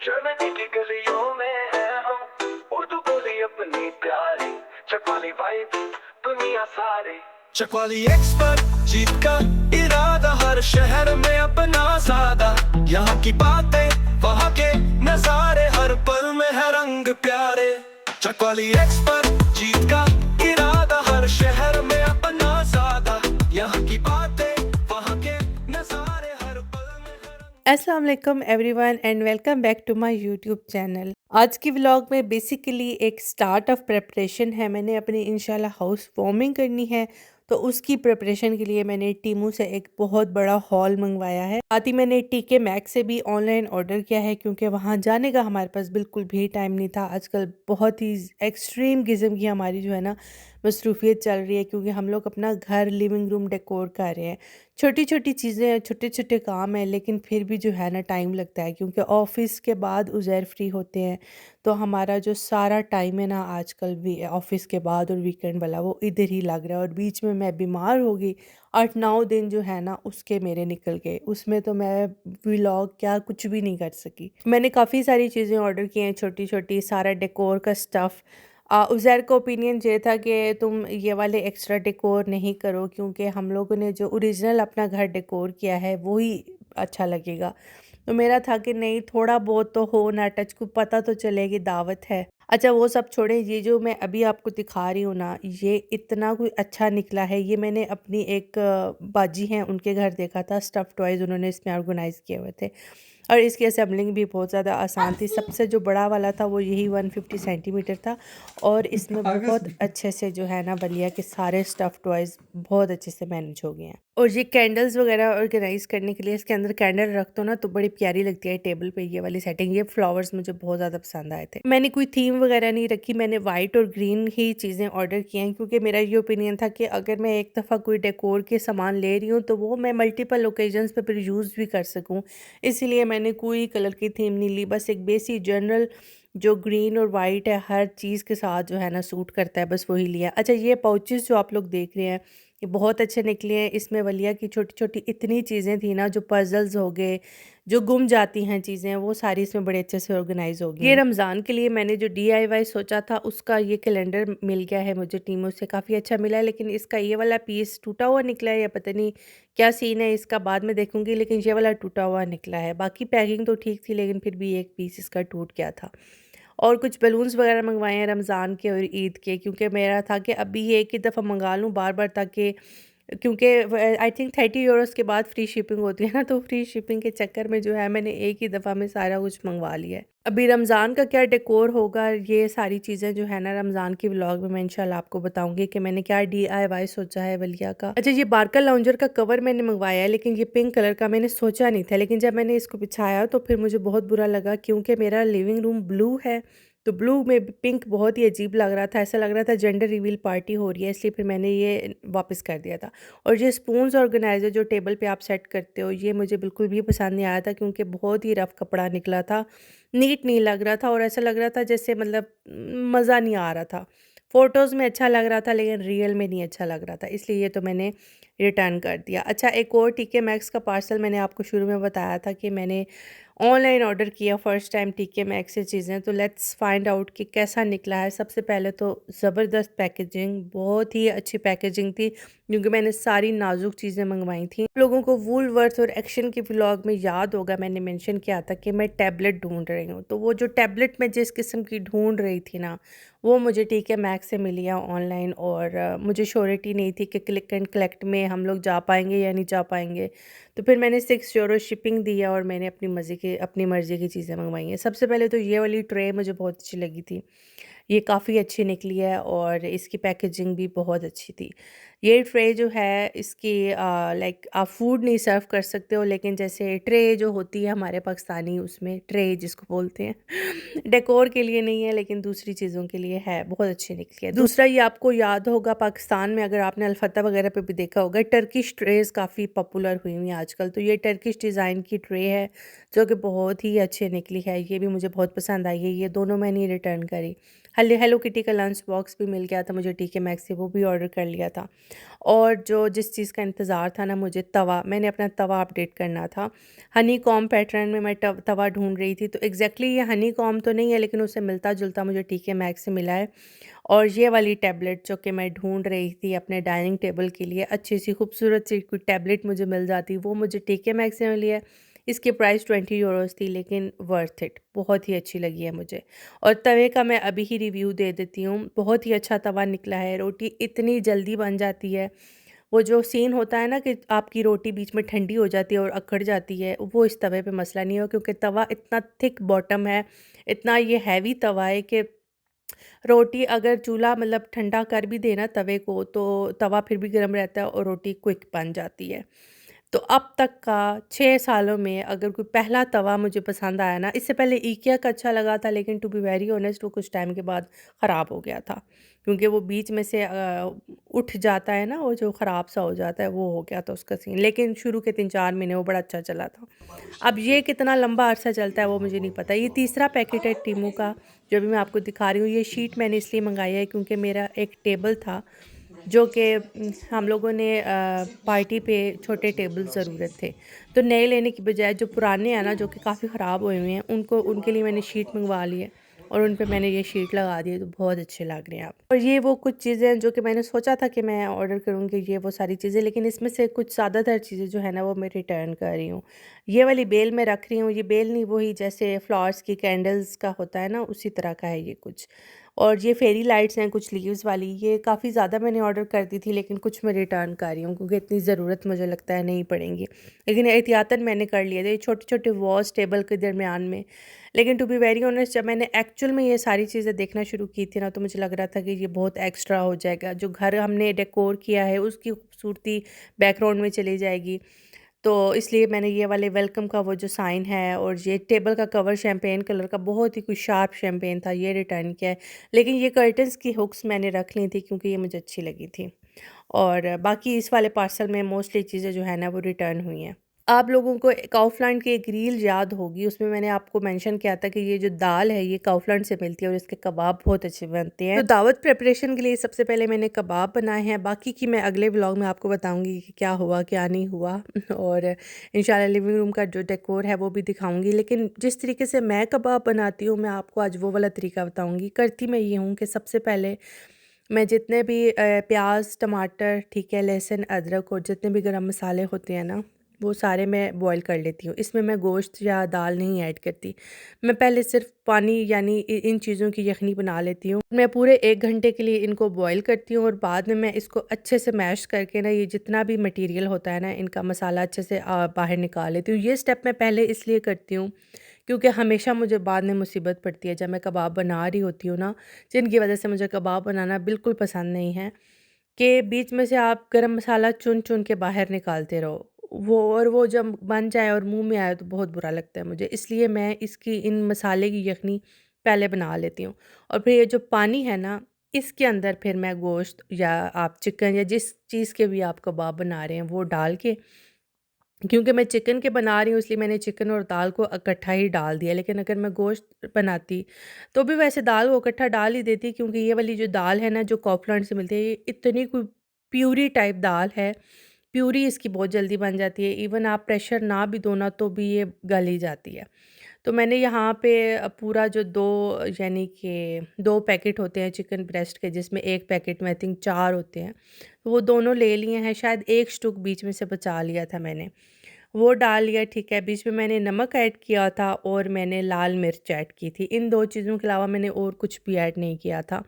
Germany की गलियों में है हम, उर्दू बोली अपनी प्यारी, चकवाली वाइब दुनिया सारी। चकवाली एक्सपर्ट जीत का इरादा, हर शहर में अपना सादा। यहाँ की बातें वहाँ के नजारे, हर पल में है रंग प्यारे। चकवाली एक्सपर्ट जीत का इरादा, हर शहर में अपना सादा। यहाँ की बातें वहाँ के नजारे, हर पल में है रंग। अस्सलाम वालेकुम everyone and welcome back to my YouTube channel. आज की व्लॉग में बेसिकली एक स्टार्ट ऑफ प्रिपरेशन है। मैंने अपनी इंशाल्लाह हाउस वार्मिंग करनी है, तो उसकी प्रिपरेशन के लिए मैंने टीमू से एक बहुत बड़ा हॉल मंगवाया है। साथ ही मैंने टीके मैक्स से भी ऑनलाइन ऑर्डर किया है, क्योंकि वहाँ जाने का हमारे पास बिल्कुल भी टाइम नहीं था। आजकल बहुत ही एक्सट्रीम किस्म की हमारी जो है ना मसरूफियत चल रही है, क्योंकि हम लोग अपना घर लिविंग रूम डेकोर कर रहे हैं। छोटी छोटी चीज़ें हैं, छोटे छोटे काम हैं, लेकिन फिर भी जो है ना टाइम लगता है, क्योंकि ऑफिस के बाद उज़ैर फ्री होते हैं। तो हमारा जो सारा टाइम है ना आजकल भी ऑफिस के बाद और वीकेंड वाला वो इधर ही लग रहा है। और बीच में मैं बीमार हो गई, 8-9 दिन जो है ना उसके मेरे निकल गए। उसमें तो मैं व्लॉग क्या कुछ भी नहीं कर सकी। मैंने काफ़ी सारी चीज़ें ऑर्डर की हैं, छोटी छोटी, सारा डेकोर का स्टफ़। उज़ैर का ओपिनियन ये था कि तुम ये वाले एक्स्ट्रा डेकोर नहीं करो, क्योंकि हम लोगों ने जो ओरिजिनल अपना घर डेकोर किया है वही अच्छा लगेगा। तो मेरा था कि नहीं, थोड़ा बहुत तो हो ना टच, को पता तो चलेगी दावत है। अच्छा वो सब छोड़ें, ये जो मैं अभी आपको दिखा रही हूँ ना, ये इतना कोई अच्छा निकला है। ये मैंने अपनी एक बाजी हैं उनके घर देखा था, स्टफ़ टॉयज़ उन्होंने इसमें ऑर्गेनाइज़ किए हुए थे। और इसकी असेंबलिंग भी बहुत ज़्यादा आसान थी। सबसे जो बड़ा वाला था वो यही 150 सेंटीमीटर था, और इसमें बहुत अच्छे से जो है ना बलिया के सारे स्टफ़ टॉयज़ बहुत अच्छे से मैनेज हो गए हैं। और ये कैंडल्स वगैरह ऑर्गेनाइज़ करने के लिए इसके अंदर कैंडल रख दो ना तो बड़ी प्यारी लगती है टेबल पे। ये वाली सेटिंग, ये फ्लावर्स मुझे बहुत ज़्यादा पसंद आए थे। मैंने कोई थीम वगैरह नहीं रखी, मैंने वाइट और ग्रीन ही चीज़ें ऑर्डर की हैं, क्योंकि मेरा ये ओपिनियन था कि अगर मैं एक दफ़ा कोई डेकोर के सामान ले रही हूँ तो वो मैं मल्टीपल ओकेजन्स पे फिर यूज़ भी कर सकूँ। इसीलिए मैंने कोई कलर की थीम नहीं ली, बस एक बेसिक जनरल जो ग्रीन और वाइट है हर चीज़ के साथ जो है ना सूट करता है, बस वही लिया। अच्छा ये पाउचेस जो आप लोग देख रहे हैं ये बहुत अच्छे निकले हैं। इसमें वलिया की छोटी छोटी इतनी चीज़ें थी ना, जो पजल्स हो गए, जो गुम जाती हैं चीज़ें, वो सारी इसमें बड़े अच्छे से ऑर्गेनाइज हो गई ये हैं। रमज़ान के लिए मैंने जो DIY सोचा था उसका ये कैलेंडर मिल गया है मुझे, टीमों से काफ़ी अच्छा मिला है। लेकिन इसका ये वाला पीस टूटा हुआ निकला है, या पता नहीं क्या सीन है इसका, बाद में देखूंगी। लेकिन ये वाला टूटा हुआ निकला है, बाकी पैकिंग तो ठीक थी, लेकिन फिर भी एक पीस इसका टूट गया था। और कुछ बलून्स वगैरह मंगवाए हैं रमज़ान के और ईद के, क्योंकि मेरा था कि अभी ये एक ही दफ़ा मंगा लूँ बार बार, ताकि क्योंकि आई थिंक 30 यूरोज़ के बाद फ्री शिपिंग होती है ना, तो फ्री शिपिंग के चक्कर में जो है मैंने एक ही दफ़ा में सारा कुछ मंगवा लिया है। अभी रमज़ान का क्या डेकोर होगा, ये सारी चीज़ें जो है ना रमज़ान की व्लॉग में मैं इंशाल्लाह आपको बताऊंगी कि मैंने क्या DIY सोचा है वलिया का। अच्छा ये बारका लाउंजर का कवर मैंने मंगवाया है, लेकिन ये पिंक कलर का मैंने सोचा नहीं था, लेकिन जब मैंने इसको बिछाया तो फिर मुझे बहुत बुरा लगा, क्योंकि मेरा लिविंग रूम ब्लू है। तो ब्लू में पिंक बहुत ही अजीब लग रहा था, ऐसा लग रहा था जेंडर रिवील पार्टी हो रही है, इसलिए फिर मैंने ये वापस कर दिया था। और ये स्पून्स ऑर्गेनाइज़र जो टेबल पे आप सेट करते हो, ये मुझे बिल्कुल भी पसंद नहीं आया था, क्योंकि बहुत ही रफ़ कपड़ा निकला था, नीट नहीं लग रहा था, और ऐसा लग रहा था जैसे मतलब मज़ा नहीं आ रहा था। फ़ोटोज़ में अच्छा लग रहा था, लेकिन रियल में नहीं अच्छा लग रहा था, इसलिए ये तो मैंने रिटर्न कर दिया। अच्छा एक और TK मैक्स का पार्सल मैंने आपको शुरू में बताया था कि मैंने ऑनलाइन ऑर्डर किया फर्स्ट टाइम TK मैक्स से चीज़ें, तो लेट्स फाइंड आउट कि कैसा निकला है। सबसे पहले तो ज़बरदस्त पैकेजिंग, बहुत ही अच्छी पैकेजिंग थी, क्योंकि मैंने सारी नाजुक चीज़ें मंगवाई थी। आप लोगों को वूलवर्थ और एक्शन की व्लॉग में याद होगा मैंने मेंशन किया था कि मैं टैबलेट ढूंढ रही हूँ, तो वो जो टैबलेट मैं जिस किस्म की ढूंढ रही थी ना, वो मुझे TK मैक्स से मिली है ऑनलाइन। और मुझे श्योरिटी नहीं थी कि क्लिक एंड कलेक्ट में हम लोग जा पाएंगे या नहीं जा पाएंगे, तो फिर मैंने 6 यूरो शिपिंग दी है, और मैंने अपनी मर्ज़ी की चीज़ें मंगवाई हैं। सबसे पहले तो ये वाली ट्रे मुझे बहुत अच्छी लगी थी, ये काफ़ी अच्छी निकली है, और इसकी पैकेजिंग भी बहुत अच्छी थी। ये ट्रे जो है इसकी लाइक आप फूड नहीं सर्व कर सकते हो, लेकिन जैसे ट्रे जो होती है हमारे पाकिस्तानी, उसमें ट्रे जिसको बोलते हैं डेकोर के लिए नहीं है, लेकिन दूसरी चीज़ों के लिए है, बहुत अच्छी निकली है। दूसरा ये आपको याद होगा पाकिस्तान में, अगर आपने अलफता वगैरह पे भी देखा होगा, टर्किश ट्रेज़ काफ़ी पॉपुलर हुई हुई हैं आजकल। तो ये टर्किश डिज़ाइन की ट्रे है, जो कि बहुत ही अच्छी निकली है, ये भी मुझे बहुत पसंद आई है। ये दोनों मैंने रिटर्न करी। हेलो किटी का लंच बॉक्स भी मिल गया था मुझे TK मैक्स से, वो भी ऑर्डर कर लिया था। और जो जिस चीज़ का इंतज़ार था ना मुझे, तवा, मैंने अपना तवा अपडेट करना था। हनी कॉम्ब पैटर्न में मैं तवा ढूंढ रही थी, तो एग्जैक्टली ये हनी कॉम्ब तो नहीं है लेकिन उससे मिलता जुलता मुझे TK मैक्स से मिला है। और ये वाली टैबलेट जो कि मैं ढूंढ रही थी अपने डाइनिंग टेबल के लिए, अच्छी सी खूबसूरत सी कोई टैबलेट मुझे मिल जाती, वो मुझे TK मैक्स से मिली है। इसकी प्राइस 20 यूरोज़ थी लेकिन वर्थ इट, बहुत ही अच्छी लगी है मुझे। और तवे का मैं अभी ही रिव्यू दे देती हूँ, बहुत ही अच्छा तवा निकला है, रोटी इतनी जल्दी बन जाती है। वो जो सीन होता है ना कि आपकी रोटी बीच में ठंडी हो जाती है और अकड़ जाती है, वो इस तवे पे मसला नहीं हो, क्योंकि तवा इतना थिक बॉटम है, इतना ये हैवी तवा है कि रोटी अगर चूल्हा मतलब ठंडा कर भी देना तवे को, तो तवा फिर भी गर्म रहता है और रोटी क्विक बन जाती है। तो अब तक का 6 सालों में अगर कोई पहला तवा मुझे पसंद आया ना, इससे पहले IKEA का अच्छा लगा था लेकिन टू बी वेरी ऑनेस्ट वो कुछ टाइम के बाद ख़राब हो गया था। क्योंकि वो बीच में से उठ जाता है ना, वो जो ख़राब सा हो जाता है, वो हो गया था उसका सीन। लेकिन शुरू के 3-4 महीने वो बड़ा अच्छा चला था। अब ये कितना लंबा अरसा चलता है वो मुझे नहीं पता। ये तीसरा पैकेट है टीमू का, जो अभी मैं आपको दिखा रही हूँ। ये शीट मैंने इसलिए मँगाई है क्योंकि मेरा एक टेबल था जो कि हम लोगों ने पार्टी पे छोटे टेबल ज़रूरत थे। तो नए लेने की बजाय जो पुराने हैं ना, जो कि काफ़ी ख़राब हुए हुए हैं, उनके लिए मैंने शीट मँगवा ली है और उन पे मैंने ये शीट लगा दी है, तो बहुत अच्छे लग रहे हैं अब। और ये वो कुछ चीज़ें हैं जो कि मैंने सोचा था कि मैं ऑर्डर करूँगी, ये वो सारी चीज़ें, लेकिन इसमें से कुछ ज़्यादातर चीज़ें जो है ना वो मैं रिटर्न कर रही हूँ। ये वाली बेल मैं रख रही हूँ, ये बेल नहीं, वही जैसे फ्लावर्स की कैंडल्स का होता है ना, उसी तरह का है ये कुछ। और ये फेरी लाइट्स हैं कुछ लीव्स वाली, ये काफ़ी ज़्यादा मैंने ऑर्डर कर दी थी लेकिन कुछ मैं रिटर्न कर रही हूँ क्योंकि इतनी ज़रूरत मुझे लगता है नहीं पड़ेंगी। लेकिन एहतियातन मैंने कर लिए थे, छोटे-छोटे वॉस टेबल के दरमियान में। लेकिन टू बी वेरी ऑनेस्ट, जब मैंने एक्चुअल में ये सारी चीज़ें देखना शुरू की थी ना, तो मुझे लग रहा था कि ये बहुत एक्स्ट्रा हो जाएगा। जो घर हमने डेकोर किया है उसकी खूबसूरती बैकग्राउंड में चली जाएगी। तो इसलिए मैंने ये वाले वेलकम का वो जो साइन है और ये टेबल का कवर शैम्पेन कलर का, बहुत ही कुछ शार्प शैम्पेन था, ये रिटर्न किया है। लेकिन ये कर्टन्स की हुक्स मैंने रख ली थी क्योंकि ये मुझे अच्छी लगी थी। और बाकी इस वाले पार्सल में मोस्टली चीज़ें जो है ना वो रिटर्न हुई हैं। आप लोगों को काउफलैंड की एक रील याद होगी, उसमें मैंने आपको मेंशन किया था कि ये जो दाल है ये काउफलैंड से मिलती है और इसके कबाब बहुत अच्छे बनते हैं। तो दावत प्रिपरेशन के लिए सबसे पहले मैंने कबाब बनाए हैं, बाकी की मैं अगले व्लॉग में आपको बताऊंगी कि क्या हुआ क्या नहीं हुआ और इंशाल्लाह लिविंग रूम का जो डेकोर है वो भी दिखाऊंगी। लेकिन जिस तरीके से मैं कबाब बनाती हूँ, मैं आपको आज वो वाला तरीका बताऊँगी। करती मैं ये हूँ कि सबसे पहले मैं जितने भी प्याज, टमाटर, ठीक है, लहसुन, अदरक और जितने भी गरम मसाले होते हैं ना, वो सारे मैं बॉईल कर लेती हूँ। इसमें मैं गोश्त या दाल नहीं ऐड करती। मैं पहले सिर्फ़ पानी यानी इन चीज़ों की यखनी बना लेती हूँ। मैं पूरे 1 घंटे के लिए इनको बॉईल करती हूँ और बाद में मैं इसको अच्छे से मैश करके ना, ये जितना भी मटीरियल होता है ना, इनका मसाला अच्छे से बाहर निकाल लेती हूँ। ये स्टेप मैं पहले इसलिए करती हूँ क्योंकि हमेशा मुझे बाद में मुसीबत पड़ती है जब मैं कबाब बना रही होती हूँ ना, जिनकी वजह से मुझे कबाब बनाना बिल्कुल पसंद नहीं है, कि बीच में से आप गरम मसाला चुन-चुन के बाहर निकालते रहो। वो जब बन जाए और मुँह में आए तो बहुत बुरा लगता है मुझे। इसलिए मैं इसकी इन मसाले की यखनी पहले बना लेती हूँ और फिर ये जो पानी है ना, इसके अंदर फिर मैं गोश्त या आप चिकन या जिस चीज़ के भी आप कबाब बना रहे हैं वो डाल के, क्योंकि मैं चिकन के बना रही हूँ इसलिए मैंने चिकन और दाल को इकट्ठा ही डाल दिया। लेकिन अगर मैं गोश्त बनाती तो भी वैसे दाल को इकट्ठा डाल ही देती, क्योंकि ये वाली जो दाल है ना जो कॉपलैंड से मिलती है, ये इतनी कोई प्यूरी टाइप दाल है। प्यूरी इसकी बहुत जल्दी बन जाती है, इवन आप प्रेशर ना भी दो ना तो भी ये गल ही जाती है। तो मैंने यहाँ पे पूरा जो 2 यानी कि 2 पैकेट होते हैं चिकन ब्रेस्ट के, जिसमें 1 पैकेट में आई थिंक 4 होते हैं, तो वो दोनों ले लिए हैं। शायद 1 स्टूक बीच में से बचा लिया था मैंने, वो डाल लिया, ठीक है। बीच में मैंने नमक ऐड किया था और मैंने लाल मिर्च ऐड की थी। इन 2 चीज़ों के अलावा मैंने और कुछ भी ऐड नहीं किया था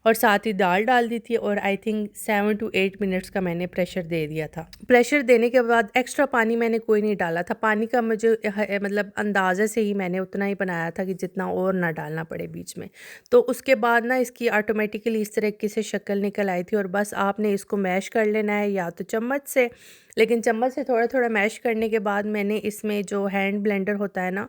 और साथ ही दाल डाल दी थी और आई थिंक 7 टू 8 मिनट्स का मैंने प्रेशर दे दिया था। प्रेशर देने के बाद एक्स्ट्रा पानी मैंने कोई नहीं डाला था। पानी का मुझे मतलब अंदाज़े से ही मैंने उतना ही बनाया था कि जितना और ना डालना पड़े बीच में। तो उसके बाद ना इसकी ऑटोमेटिकली इस तरीके से शक्ल निकल आई थी और बस आपने इसको मैश कर लेना है या तो चम्मच से, लेकिन चम्मच से थोड़ा-थोड़ा मैश करने के बाद मैंने इसमें जो हैंड ब्लेंडर होता है ना,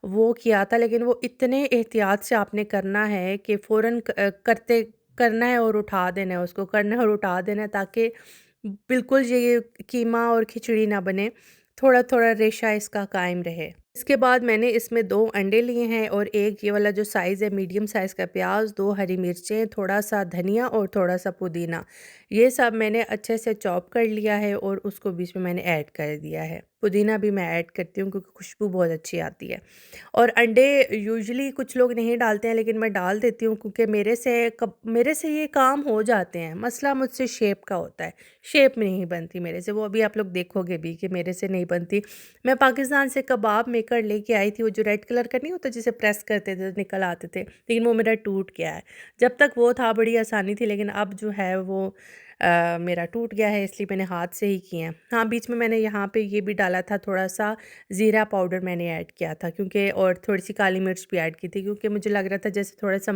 वो किया था। लेकिन वो इतने एहतियात से आपने करना है कि फ़ौरन करते करना है और उठा देना है, उसको करना है और उठा देना है, ताकि बिल्कुल ये कीमा और खिचड़ी ना बने, थोड़ा-थोड़ा रेशा इसका कायम रहे। इसके बाद मैंने इसमें 2 अंडे लिए हैं और एक ये वाला जो साइज़ है मीडियम साइज़ का प्याज, 2 हरी मिर्चें, थोड़ा-सा धनिया और थोड़ा-सा पुदीना। ये सब मैंने अच्छे से चॉप कर लिया है और उसको बीच में मैंने ऐड कर दिया है। पुदीना भी मैं ऐड करती हूँ क्योंकि खुशबू बहुत अच्छी आती है। और अंडे यूजुअली कुछ लोग नहीं डालते हैं लेकिन मैं डाल देती हूँ क्योंकि मेरे से ये काम हो जाते हैं। मसला मुझसे शेप का होता है, शेप में नहीं बनती मेरे से, वो अभी आप लोग देखोगे भी कि मेरे से नहीं बनती। मैं पाकिस्तान से कबाब मेकर लेके आई थी, वो जो रेड कलर का नहीं होता जिसे प्रेस करते थे तो निकल आते थे, लेकिन वो मेरा टूट गया है। जब तक वो था बड़ी आसानी थी लेकिन अब जो है वो मेरा टूट गया है, इसलिए मैंने हाथ से ही किए हैं। हाँ, बीच में मैंने यहाँ पे ये भी डाला था, थोड़ा-सा ज़ीरा पाउडर मैंने ऐड किया था क्योंकि और थोड़ी-सी काली मिर्च भी ऐड की थी क्योंकि मुझे लग रहा था जैसे थोड़ा-सा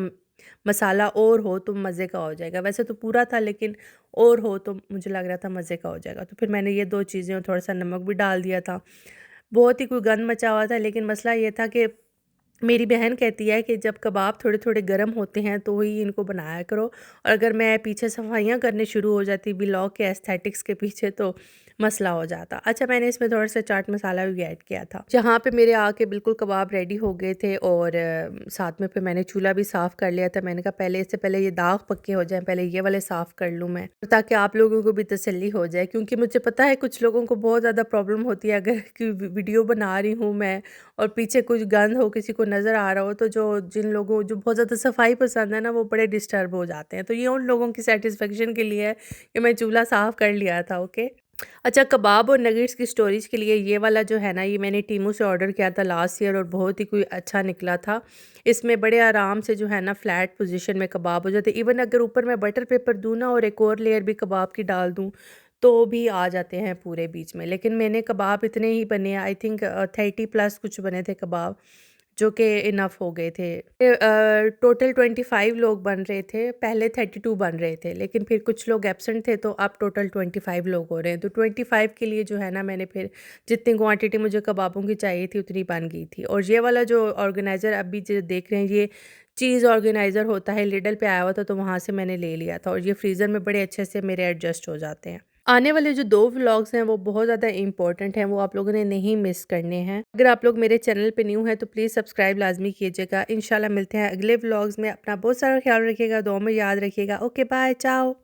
मसाला और हो तो मज़े का हो जाएगा। वैसे तो पूरा था लेकिन और हो तो मुझे लग रहा था मज़े का हो जाएगा। तो फिर मैंने ये 2 चीज़ें और थोड़ा-सा नमक भी डाल दिया था। बहुत ही कोई गंद मचा हुआ था लेकिन मसला ये था कि मेरी बहन कहती है कि जब कबाब थोड़े-थोड़े गर्म होते हैं तो ही इनको बनाया करो, और अगर मैं पीछे सफाइयाँ करने शुरू हो जाती व्लॉग के एस्थेटिक्स के पीछे तो मसला हो जाता। अच्छा, मैंने इसमें थोड़ा-सा चाट मसाला भी ऐड किया था। जहाँ पे मेरे आके बिल्कुल कबाब रेडी हो गए थे और साथ में फिर मैंने चूल्हा भी साफ़ कर लिया था। मैंने कहा पहले इससे पहले ये दाग पक्के हो जाएँ, पहले ये वाले साफ़ कर लूँ मैं, ताकि आप लोगों को भी तसल्ली हो जाए क्योंकि मुझे पता है कुछ लोगों को बहुत ज़्यादा प्रॉब्लम होती है अगर कोई वीडियो बना रही हूँ मैं और पीछे कुछ गंद हो, किसी को नज़र आ रहा हो, तो जिन लोगों जो बहुत ज़्यादा सफाई पसंद है ना, वो बड़े डिस्टर्ब हो जाते हैं। तो ये उन लोगों की सैटिस्फैक्शन के लिए है कि मैं चूल्हा साफ़ कर लिया था, ओके। अच्छा, कबाब और नगेट्स की स्टोरेज के लिए ये वाला जो है ना, ये मैंने टीमू से ऑर्डर किया था लास्ट ईयर और बहुत ही कोई अच्छा निकला था। इसमें बड़े आराम से जो है ना फ्लैट पोजीशन में कबाब हो जाते, इवन अगर ऊपर मैं बटर पेपर दूँ ना और एक और लेयर भी कबाब की डाल दूँ तो भी आ जाते हैं पूरे बीच में। लेकिन मैंने कबाब इतने ही बने, आई थिंक 30 प्लस कुछ बने थे कबाब, जो कि इनफ हो गए थे। टोटल 25 लोग बन रहे थे, पहले 32 बन रहे थे लेकिन फिर कुछ लोग एब्सेंट थे तो अब टोटल 25 लोग हो रहे हैं। तो 25 के लिए जो है ना मैंने फिर जितनी क्वांटिटी मुझे कबाबों की चाहिए थी उतनी बन गई थी। और ये वाला जो ऑर्गेनाइज़र अभी जो देख रहे हैं, ये चीज़ ऑर्गेनाइज़र होता है, लिडल पे आया हुआ था तो वहाँ से मैंने ले लिया था और ये फ्रीज़र में बड़े अच्छे से मेरे एडजस्ट हो जाते हैं। आने वाले जो 2 व्लॉग्स हैं वो बहुत ज़्यादा इम्पोर्टेंट हैं, वो आप लोगों ने नहीं मिस करने हैं। अगर आप लोग मेरे चैनल पे न्यू हैं तो प्लीज़ सब्सक्राइब लाज़मी कीजिएगा। इंशाल्लाह मिलते हैं अगले व्लॉग्स में। अपना बहुत सारा ख्याल रखिएगा, दुआ में याद रखिएगा। ओके, बाय, चाओ।